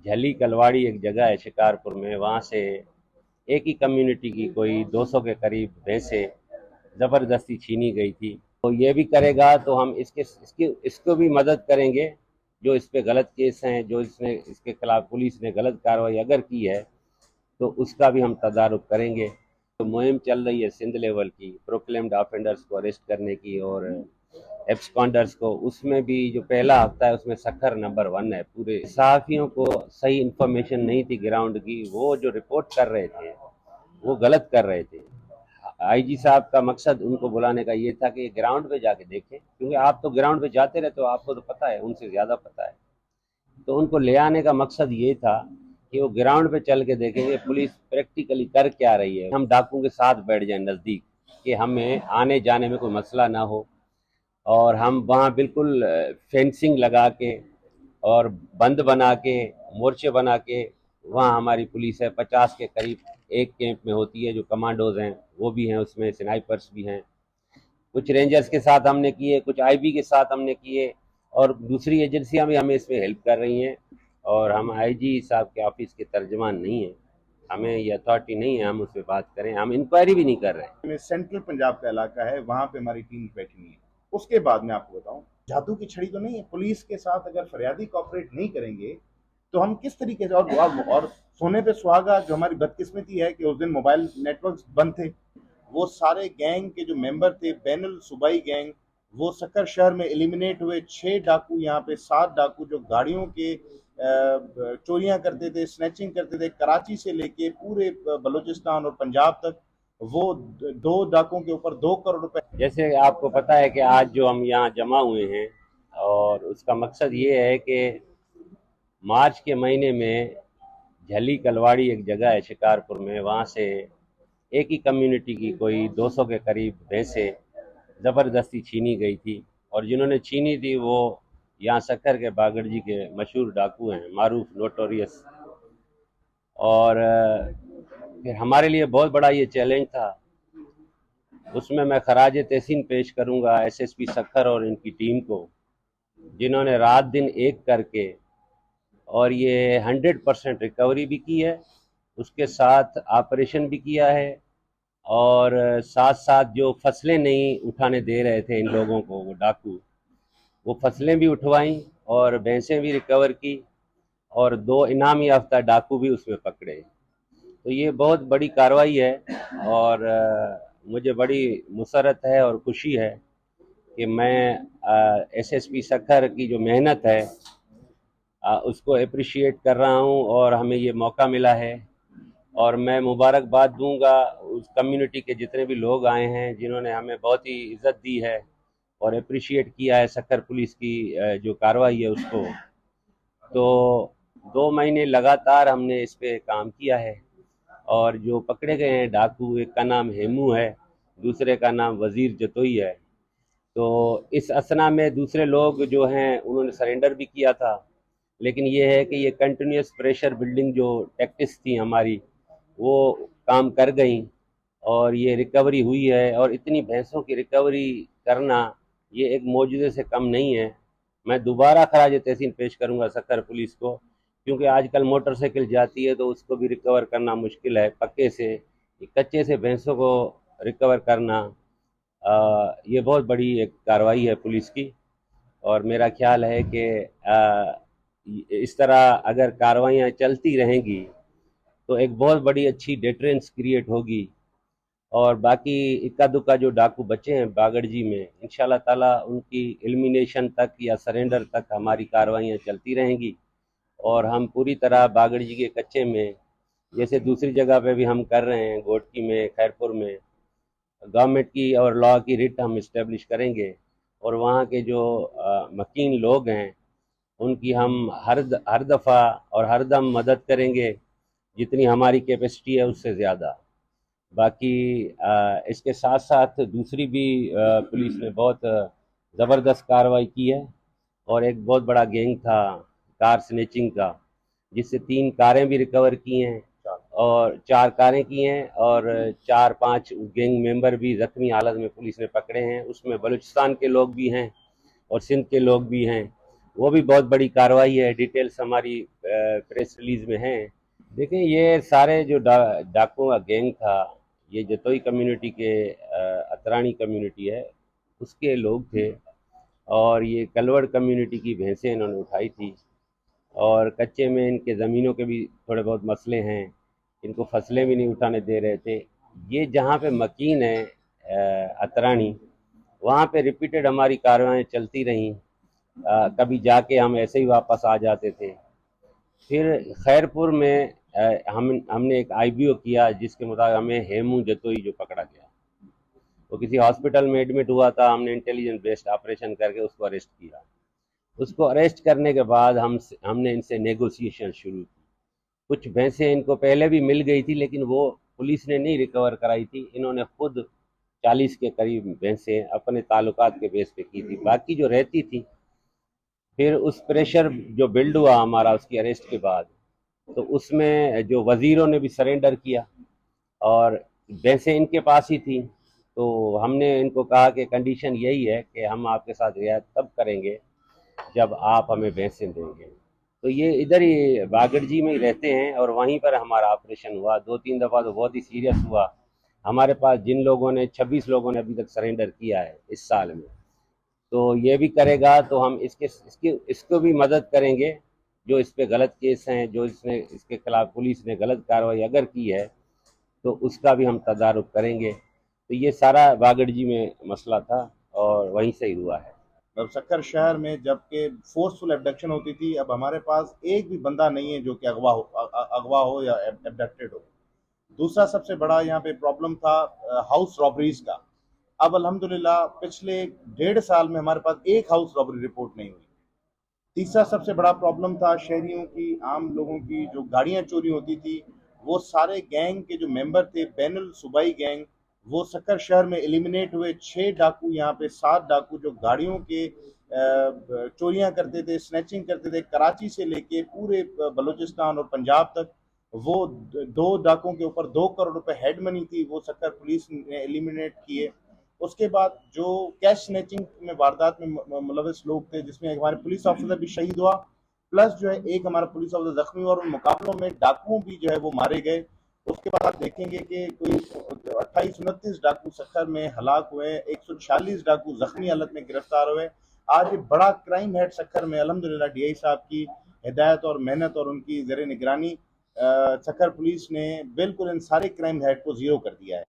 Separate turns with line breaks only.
झली कलवाड़ी एक जगह है शिकारपुर में, वहाँ से एक ही कम्युनिटी की कोई 200 के करीब भैंसें ज़बरदस्ती छीनी गई थी। तो ये भी करेगा तो हम इसको भी मदद करेंगे। जो इस पे गलत केस हैं, जो इसके खिलाफ पुलिस ने गलत कार्रवाई अगर की है तो उसका भी हम तदारुक करेंगे। तो मुहिम चल रही है सिंध लेवल की, प्रोक्लेम्ड ऑफेंडर्स को अरेस्ट करने की और एब्सकॉन्डर्स को। उसमें भी जो पहला हफ्ता है उसमें सखर नंबर 1 है। पूरे सहाफ़ियों को सही इन्फॉर्मेशन नहीं थी ग्राउंड की, वो जो रिपोर्ट कर रहे थे वो गलत कर रहे थे। आईजी साहब का मकसद उनको बुलाने का ये था कि ग्राउंड पे जाके देखें, क्योंकि आप तो ग्राउंड पे जाते रहते हो, आपको तो पता है, उनसे ज़्यादा पता है। तो उनको ले आने का मकसद ये था कि वो ग्राउंड पे चल के देखेंगे पुलिस प्रैक्टिकली कर क्या रही है। हम डाकुओं के साथ बैठ जाएं नज़दीक, कि हमें आने जाने में कोई मसला ना हो, और हम वहाँ बिल्कुल फेंसिंग लगा के और बंद बना के, मोर्चे बना के, वहाँ हमारी पुलिस है 50 के करीब एक कैंप में होती है। जो कमांडोज हैं वो भी हैं उसमें, स्नाइपर्स भी हैं। कुछ रेंजर्स के साथ हमने किए, कुछ आईबी के साथ हमने किए, और दूसरी एजेंसियां भी हमें इसमें हेल्प कर रही हैं। और हम आईजी साहब के ऑफिस के तर्जमान नहीं हैं, हमें ये अथॉरिटी नहीं है हम उससे बात करें, हम इंक्वायरी भी नहीं कर रहे हैं।
सेंट्रल पंजाब का इलाका है, वहां पे हमारी टीम बैठी हुई है। उसके बाद मैं आपको बताऊं, जादू की छड़ी तो नहीं है। पुलिस के साथ अगर फरियादी कॉपरेट नहीं करेंगे तो हम किस तरीके से, और सोने पे सुहागा, जो हमारी बदकिस्मती है कि उस दिन मोबाइल नेटवर्क बंद थे। वो सारे गैंग के जो मेंबर थे, बैनुल सूबाई गैंग, वो सक्कर शहर में एलिमिनेट हुए। 6 डाकू, यहाँ पे 7 डाकू जो गाड़ियों के चोरियां करते थे, स्नैचिंग करते थे, कराची से लेके पूरे बलूचिस्तान और पंजाब तक। वो 2 डाकों के ऊपर 2 करोड़ रुपए।
जैसे आपको पता है कि आज जो हम यहाँ जमा हुए हैं, और उसका मकसद ये है कि मार्च के महीने में झली कलवाड़ी एक जगह है शिकारपुर में, वहाँ से एक ही कम्युनिटी की कोई 200 के करीब भैंसें ज़बरदस्ती छीनी गई थी। और जिन्होंने छीनी थी वो यहाँ सक्कर के बागड़ जी के मशहूर डाकू हैं, मारूफ, नोटोरियस। और फिर हमारे लिए बहुत बड़ा ये चैलेंज था। उसमें मैं खराज तहसीन पेश करूंगा एसएसपी सक्कर और इनकी टीम को, जिन्होंने रात दिन एक करके और ये 100% रिकवरी भी की है, उसके साथ ऑपरेशन भी किया है, और साथ साथ जो फसलें नहीं उठाने दे रहे थे इन लोगों को वो डाकू, वो फसलें भी उठवाईं और भैंसें भी रिकवर की, और 2 इनाम याफ्ता डाकू भी उसमें पकड़े। तो ये बहुत बड़ी कार्रवाई है, और मुझे बड़ी मुसरत है और खुशी है कि मैं एसएसपी सक्खर की जो मेहनत है उसको अप्रिशिएट कर रहा हूँ, और हमें ये मौका मिला है। और मैं मुबारकबाद दूंगा उस कम्युनिटी के जितने भी लोग आए हैं, जिन्होंने हमें बहुत ही इज़्ज़त दी है और अप्रिशिएट किया है सक्खर पुलिस की जो कार्रवाई है उसको। तो 2 महीने लगातार हमने इस पे काम किया है, और जो पकड़े गए हैं डाकू, एक का नाम हेमू है, दूसरे का नाम वजीर जतोई है। तो इस असना में दूसरे लोग जो हैं उन्होंने सरेंडर भी किया था, लेकिन ये है कि ये कंटिन्यूस प्रेशर बिल्डिंग जो टैक्टिक्स थी हमारी, वो काम कर गई, और ये रिकवरी हुई है। और इतनी भैंसों की रिकवरी करना ये एक मौजूदे से कम नहीं है। मैं दोबारा खराज तहसीन पेश करूंगा सक्कर पुलिस को, क्योंकि आजकल मोटरसाइकिल जाती है तो उसको भी रिकवर करना मुश्किल है पक्के से, कच्चे से भैंसों को रिकवर करना ये बहुत बड़ी एक कार्रवाई है पुलिस की। और मेरा ख्याल है कि इस तरह अगर कार्रवाइयाँ चलती रहेंगी तो एक बहुत बड़ी अच्छी डिटरेंस क्रिएट होगी। और बाकी इक्का दुक्का जो डाकू बचे हैं बागड़ जी में, इंशाल्लाह ताला उनकी एलिमिनेशन तक या सरेंडर तक हमारी कार्रवाइयाँ चलती रहेंगी। और हम पूरी तरह बागड़ जी के कच्चे में, जैसे दूसरी जगह पे भी हम कर रहे हैं, घोटकी में, खैरपुर में, गवर्नमेंट की और लॉ की रिट हम इस्टेब्लिश करेंगे। और वहाँ के जो मकीन लोग हैं उनकी हम हर दफ़ा और हर दम मदद करेंगे, जितनी हमारी कैपेसिटी है उससे ज़्यादा। बाकी इसके साथ साथ दूसरी भी पुलिस ने बहुत ज़बरदस्त कार्रवाई की है। और एक बहुत बड़ा गैंग था कार स्नैचिंग का, जिससे 3 कारें भी रिकवर की हैं, और 4 कारें की हैं, और 4-5 गैंग मेंबर भी ज़ख्मी हालत में पुलिस ने पकड़े हैं। उसमें बलूचिस्तान के लोग भी हैं और सिंध के लोग भी हैं। वो भी बहुत बड़ी कार्रवाई है। डिटेल्स हमारी प्रेस रिलीज में हैं। देखिए, ये सारे जो डाकुओं का गैंग था, ये जतोई कम्युनिटी के अतरानी कम्युनिटी है उसके लोग थे, और ये कलवड़ कम्युनिटी की भैंसें इन्होंने उठाई थी। और कच्चे में इनके ज़मीनों के भी थोड़े बहुत मसले हैं, इनको फसलें भी नहीं उठाने दे रहे थे। ये जहाँ पे मकीन है अतरानी, वहाँ पे रिपीटेड हमारी कार्रवाई चलती रहीं। कभी जाके हम ऐसे ही वापस आ जाते थे। फिर खैरपुर में हमने एक आईबीओ किया, जिसके मुताबिक हमें हेमू जतोई जो पकड़ा गया, वो किसी हॉस्पिटल में एडमिट हुआ था। हमने इंटेलिजेंस बेस्ड ऑपरेशन करके उसको अरेस्ट किया। उसको अरेस्ट करने के बाद हमने इनसे नेगोशिएशन शुरू की। कुछ भैंसें इनको पहले भी मिल गई थी, लेकिन वो पुलिस ने नहीं रिकवर कराई थी। इन्होंने खुद 40 के करीब भैंसें अपने ताल्लुकात के बेस पे की थी, बाकी जो रहती थी। फिर उस प्रेशर जो बिल्ड हुआ हमारा उसकी अरेस्ट के बाद, तो उसमें जो वज़ीरों ने भी सरेंडर किया, और भैंसें इनके पास ही थी। तो हमने इनको कहा कि कंडीशन यही है कि हम आपके साथ रियायत तब करेंगे जब आप हमें भैंसें देंगे। तो ये इधर ही बागड़जी में ही रहते हैं, और वहीं पर हमारा ऑपरेशन हुआ। 2-3 दफ़ा तो बहुत ही सीरियस हुआ। हमारे पास जिन लोगों ने 26 लोगों ने अभी तक सरेंडर किया है इस साल में, तो ये भी करेगा तो हम इसको भी मदद करेंगे। जो इस पे गलत केस हैं, जो इसके खिलाफ पुलिस ने गलत कार्रवाई अगर की है, तो उसका भी हम तदारुक करेंगे। तो ये सारा बागड़जी में मसला था, और वहीं से ही हुआ है।
अब सक्कर शहर में जबकि फोर्सफुल एबडक्शन होती थी, अब हमारे पास एक भी बंदा नहीं है जो कि अगवा हो या एबडक्टेड हो। दूसरा सबसे बड़ा यहाँ पे प्रॉब्लम था हाउस रॉबरीज का। अब अल्हम्दुलिल्लाह पिछले 1.5 साल में हमारे पास एक हाउस रॉबरी रिपोर्ट नहीं हुई। तीसरा सबसे बड़ा प्रॉब्लम था शहरियों की, आम लोगों की जो गाड़ियां चोरी होती थी। वो सारे गैंग के जो मेंबर थे, बैनुल सूबाई गैंग, वो सक्कर शहर में एलिमिनेट हुए। 6 डाकू, यहाँ पे 7 डाकू जो गाड़ियों के चोरियां करते थे, स्नैचिंग करते थे, कराची से लेके पूरे बलूचिस्तान और पंजाब तक। वो 2 डाकुओं के ऊपर 2 करोड़ रुपए हेड मनी थी, वो सक्कर पुलिस ने एलिमिनेट किए। उसके बाद जो कैश स्नैचिंग में वारदात में मुलविस लोग थे, जिसमें हमारे पुलिस ऑफिसर भी शहीद हुआ, प्लस जो है एक हमारा पुलिस ऑफिसर जख्मी हुआ, और उन मुकाबलों में डाकुओं भी जो है वो मारे गए। उसके बाद आप देखेंगे कि कोई 28-29 डाकू सक्कर में हलाक हुए, 146 डाकू जख्मी हालत में गिरफ्तार हुए। आज ये बड़ा क्राइम हेड सक्कर में अल्हम्दुलिल्लाह डीआई साहब की हिदायत और मेहनत और उनकी ज़ेर निगरानी सक्कर पुलिस ने बिल्कुल इन सारे क्राइम हेड को जीरो कर दिया है।